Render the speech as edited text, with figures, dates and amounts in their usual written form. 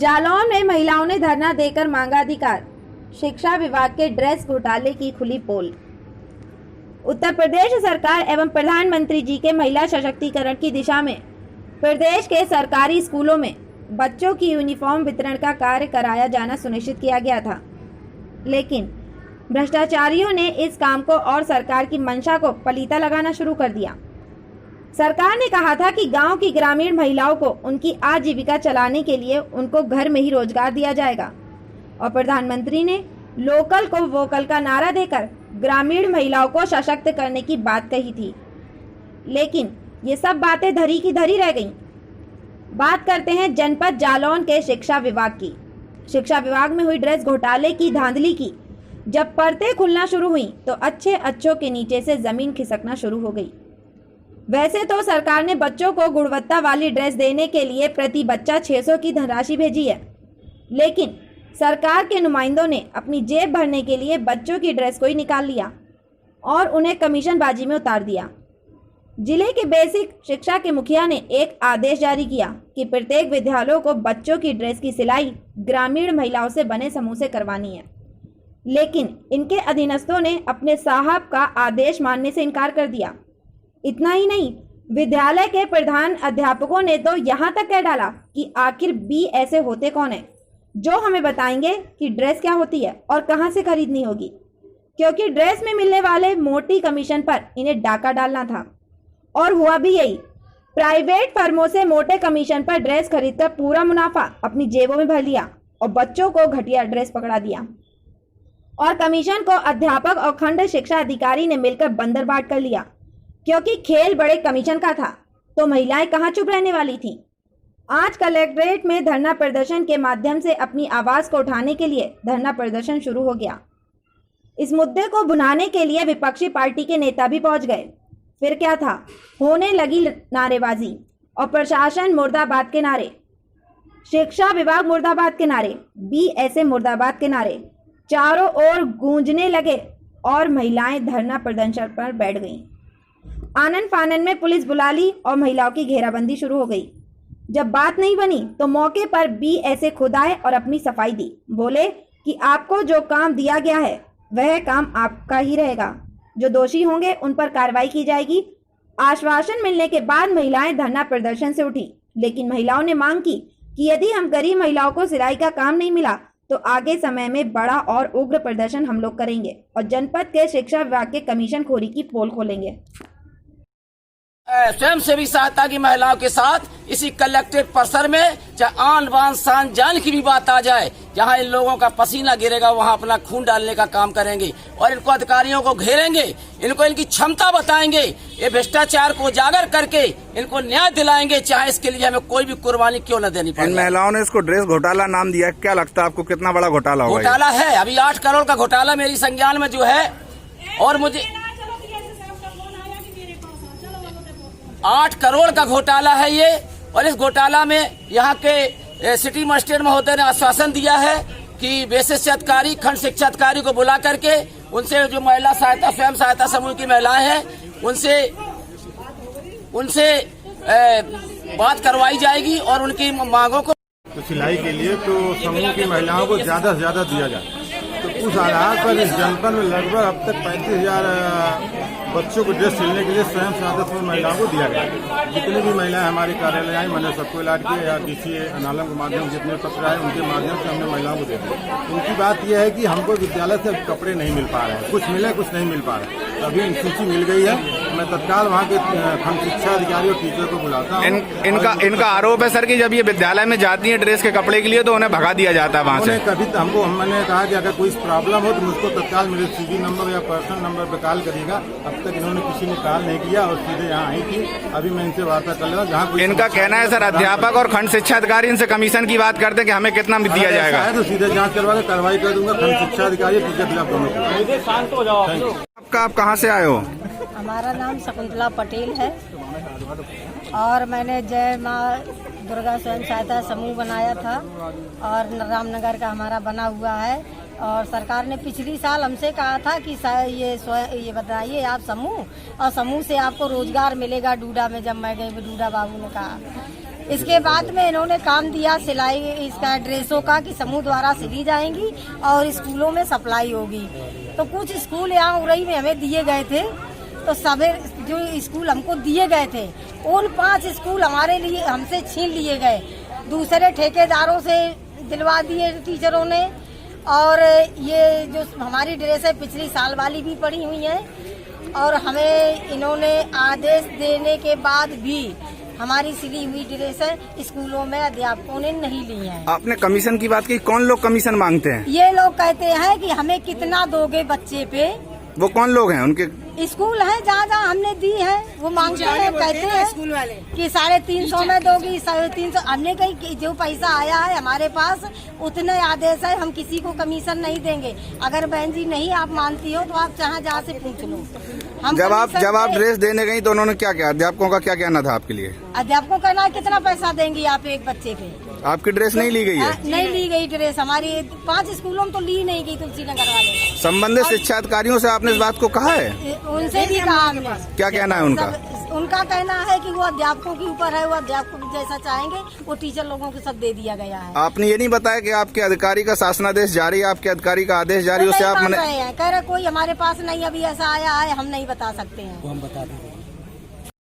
जालौन में महिलाओं ने धरना देकर मांगा अधिकार। शिक्षा विभाग के ड्रेस घोटाले की खुली पोल। उत्तर प्रदेश सरकार एवं प्रधानमंत्री जी के महिला सशक्तिकरण की दिशा में प्रदेश के सरकारी स्कूलों में बच्चों की यूनिफॉर्म वितरण का कार्य कराया जाना सुनिश्चित किया गया था, लेकिन भ्रष्टाचारियों ने इस काम को और सरकार की मंशा को पलीता लगाना शुरू कर दिया। सरकार ने कहा था कि गांव की ग्रामीण महिलाओं को उनकी आजीविका चलाने के लिए उनको घर में ही रोजगार दिया जाएगा, और प्रधानमंत्री ने लोकल को वोकल का नारा देकर ग्रामीण महिलाओं को सशक्त करने की बात कही थी। लेकिन ये सब बातें धरी की धरी रह गईं। बात करते हैं जनपद जालौन के शिक्षा विभाग की। शिक्षा विभाग में हुई ड्रेस घोटाले की धांधली की जब परतें खुलना शुरू हुई तो अच्छों के नीचे से जमीन खिसकना शुरू हो गई। वैसे तो सरकार ने बच्चों को गुणवत्ता वाली ड्रेस देने के लिए प्रति बच्चा 600 की धनराशि भेजी है, लेकिन सरकार के नुमाइंदों ने अपनी जेब भरने के लिए बच्चों की ड्रेस को ही निकाल लिया और उन्हें कमीशनबाजी में उतार दिया। जिले के बेसिक शिक्षा के मुखिया ने एक आदेश जारी किया कि प्रत्येक विद्यालयों को बच्चों की ड्रेस की सिलाई ग्रामीण महिलाओं से बने समूह से करवानी है, लेकिन इनके अधीनस्थों ने अपने साहब का आदेश मानने से इनकार कर दिया। इतना ही नहीं, विद्यालय के प्रधान अध्यापकों ने तो यहाँ तक कह डाला कि आखिर बी ऐसे होते कौन है जो हमें बताएंगे कि ड्रेस क्या होती है और कहाँ से खरीदनी होगी, क्योंकि ड्रेस में मिलने वाले मोटी कमीशन पर इन्हें डाका डालना था। और हुआ भी यही। प्राइवेट फर्मों से मोटे कमीशन पर ड्रेस खरीदकर पूरा मुनाफा अपनी जेबों में भर लिया और बच्चों को घटिया ड्रेस पकड़ा दिया, और कमीशन को अध्यापक और खंड शिक्षा अधिकारी ने मिलकर बंदर बाट कर लिया, क्योंकि खेल बड़े कमीशन का था तो महिलाएं कहां चुप रहने वाली थीं। आज कलेक्ट्रेट में धरना प्रदर्शन के माध्यम से अपनी आवाज को उठाने के लिए धरना प्रदर्शन शुरू हो गया। इस मुद्दे को भुनाने के लिए विपक्षी पार्टी के नेता भी पहुंच गए। फिर क्या था, होने लगी नारेबाजी और प्रशासन मुर्दाबाद के नारे, शिक्षा विभाग मुर्दाबाद के नारे, बी ऐसे मुर्दाबाद के नारे चारों ओर गूंजने लगे और महिलाएं धरना प्रदर्शन पर बैठ गईं। आनन फानन में पुलिस बुला ली और महिलाओं की घेराबंदी शुरू हो गई। जब बात नहीं बनी तो मौके पर बी ऐसे खुद आए और अपनी सफाई दी। बोले कि आपको जो काम दिया गया है वह काम आपका ही रहेगा, जो दोषी होंगे उन पर कार्रवाई की जाएगी। आश्वासन मिलने के बाद महिलाएं धरना प्रदर्शन से उठी, लेकिन महिलाओं ने मांग की कि यदि हम गरीब महिलाओं को सिलाई का काम नहीं मिला तो आगे समय में बड़ा और उग्र प्रदर्शन हम लोग करेंगे और जनपद के शिक्षा विभाग के कमीशन खोरी की पोल खोलेंगे। स्वयं सेवी सहायता की महिलाओं के साथ इसी कलेक्ट्रेट परिसर में चाहे आन बान शान जान की भी बात आ जाए, जहां इन लोगों का पसीना गिरेगा वहां अपना खून डालने का काम करेंगे और इनको अधिकारियों को घेरेंगे, इनको इनकी क्षमता बताएंगे, ये भ्रष्टाचार को उजागर करके इनको न्याय दिलाएंगे, चाहे इसके लिए हमें कोई भी कुर्बानी क्यों न देनी पड़े। इन महिलाओं ने इसको ड्रेस घोटाला नाम दिया, क्या लगता है आपको कितना बड़ा घोटाला होगा? घोटाला है, अभी 8 करोड़ का घोटाला मेरी संज्ञान में जो है, और मुझे 8 करोड़ का घोटाला है ये। और इस घोटाला में यहाँ के सिटी मजिस्ट्रेट महोदय ने आश्वासन दिया है कि बेसिस अधिकारी खंड शिक्षा अधिकारी को बुला करके उनसे जो महिला सहायता स्वयं सहायता समूह की महिलाएं हैं उनसे बात करवाई जाएगी और उनकी मांगों को तो सिलाई के लिए तो समूह की महिलाओं को ज्यादा से ज्यादा दिया जाए। तो उस आधार पर इस जनपद में लगभग अब तक 35,000 बच्चों को ड्रेस सिलने के लिए स्वयं सहायता समूह महिलाओं को दिया गया। जितनी भी महिलाएं हमारे कार्यालय आई, मैंने सबको इलाज किया या किसी नालम के माध्यम से जितने पत्र आए उनके माध्यम से हमने महिलाओं को दे दिया। उनकी बात यह है कि हमको विद्यालय से कपड़े नहीं मिल पा रहे हैं, कुछ मिले कुछ नहीं मिल पा रहे हैं। तो अभी सूची मिल गई है, मैं तत्काल वहाँ के खंड शिक्षा अधिकारी और टीचर को बुलाता हूँ। इनका आरोप है सर कि जब ये विद्यालय में जाती है ड्रेस के कपड़े के लिए तो उन्हें भगा दिया जाता है वहाँ से। कभी मैंने कहा कि अगर कोई प्रॉब्लम हो तो मुझको तत्काल मेरे सीवी नंबर या पर्सनल नंबर पर कॉल करिएगा। अब तक इन्होंने किसी ने कॉल नहीं किया और सीधे यहाँ आई थी। अभी मैं इनसे वार्ता कर लेगा। जहाँ इनका कहना है सर अध्यापक और खंड शिक्षा अधिकारी इनसे कमीशन की बात करते हैं कि हमें कितना दिया जाएगा, तो सीधे जाँच करवा के कार्रवाई कर दूंगा खंड शिक्षा अधिकारी टीचर खिलाफ दोनों। आप कहाँ से आए हो? हमारा नाम शकुंतला पटेल है और मैंने जय माँ दुर्गा स्वयं सहायता समूह बनाया था और रामनगर का हमारा बना हुआ है। और सरकार ने पिछली साल हमसे कहा था कि ये बताइए आप समूह, और समूह से आपको रोजगार मिलेगा डूडा में। जब मैं गई डूडा बाबू ने कहा, इसके बाद में इन्होंने काम दिया सिलाई इसका ड्रेसों का कि समूह द्वारा सिली जाएंगी और स्कूलों में सप्लाई होगी। तो कुछ स्कूल यहाँ उरई में हमें दिए गए थे, तो सभी जो स्कूल हमको दिए गए थे उन 5 स्कूल हमारे लिए हमसे छीन लिए गए, दूसरे ठेकेदारों से दिलवा दिए टीचरों ने। और ये जो हमारी ड्रेस है पिछली साल वाली भी पड़ी हुई है और हमें इन्होंने आदेश देने के बाद भी हमारी सिली हुई ड्रेस है स्कूलों में अध्यापकों ने नहीं ली है। आपने कमीशन की बात की, कौन लोग कमीशन मांगते हैं? ये लोग कहते हैं कि हमें कितना दोगे बच्चे पे। वो कौन लोग हैं? उनके स्कूल है जहाँ जहाँ हमने दी है वो मांगते हैं, कहते हैं स्कूल वाले कि 350 में दोगी, 350। हमने कही कि जो पैसा आया है हमारे पास उतने आदेश है, हम किसी को कमीशन नहीं देंगे। अगर बहन जी नहीं आप मानती हो तो आप जहाँ से पूछ लो। हम जब आप ड्रेस देने गई तो उन्होंने क्या किया? अध्यापकों का क्या कहना था आपके लिए? अध्यापकों का कहना कितना पैसा देंगी आप एक बच्चे पे? आपकी ड्रेस नहीं ली गई है? नहीं ली गई ड्रेस हमारी 5 स्कूलों में तो ली नहीं गई तुलसी नगर वाले। संबंधित शिक्षा अधिकारियों से आपने इस बात को कहा है? उनसे भी कहा हमने। क्या कहना है उनका? उनका कहना है कि वो अध्यापकों के ऊपर है, वो अध्यापक जैसा चाहेंगे वो टीचर लोगों को सब दे दिया गया है। आपने ये नहीं बताया कि आपके अधिकारी का शासनादेश जारी है, आपके अधिकारी का आदेश जारी, उससे आप कह रहे कोई हमारे पास नहीं अभी ऐसा आया है, हम नहीं बता सकते हैं। वो हम बता देंगे।